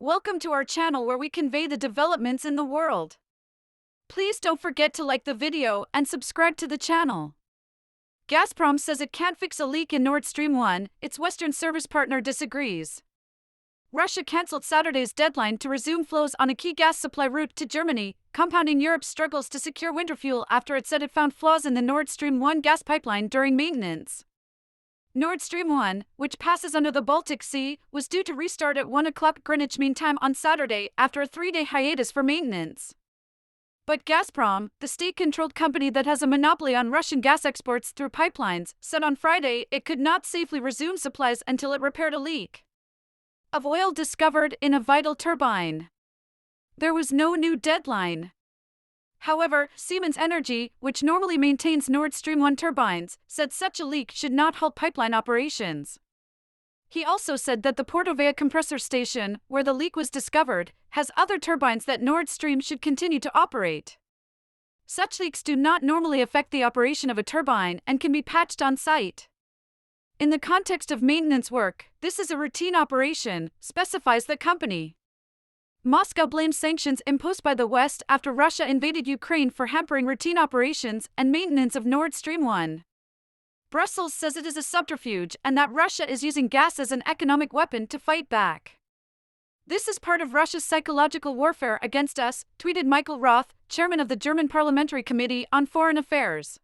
Welcome to our channel where we convey the developments in the world. Please don't forget to like the video and subscribe to the channel. Gazprom says it can't fix a leak in Nord Stream 1, its Western service partner disagrees. Russia cancelled Saturday's deadline to resume flows on a key gas supply route to Germany, compounding Europe's struggles to secure winter fuel after it said it found flaws in the Nord Stream 1 gas pipeline during maintenance. Nord Stream 1, which passes under the Baltic Sea, was due to restart at 1 o'clock Greenwich Mean Time on Saturday after a 3-day hiatus for maintenance. But Gazprom, the state-controlled company that has a monopoly on Russian gas exports through pipelines, said on Friday it could not safely resume supplies until it repaired a leak of oil discovered in a vital turbine. There was no new deadline. However, Siemens Energy, which normally maintains Nord Stream 1 turbines, said such a leak should not halt pipeline operations. He also said that the Portovaya compressor station, where the leak was discovered, has other turbines that Nord Stream should continue to operate. Such leaks do not normally affect the operation of a turbine and can be patched on site. In the context of maintenance work, this is a routine operation, specifies the company. Moscow blames sanctions imposed by the West after Russia invaded Ukraine for hampering routine operations and maintenance of Nord Stream 1. Brussels says it is a subterfuge and that Russia is using gas as an economic weapon to fight back. This is part of Russia's psychological warfare against us, tweeted Michael Roth, chairman of the German Parliamentary Committee on Foreign Affairs.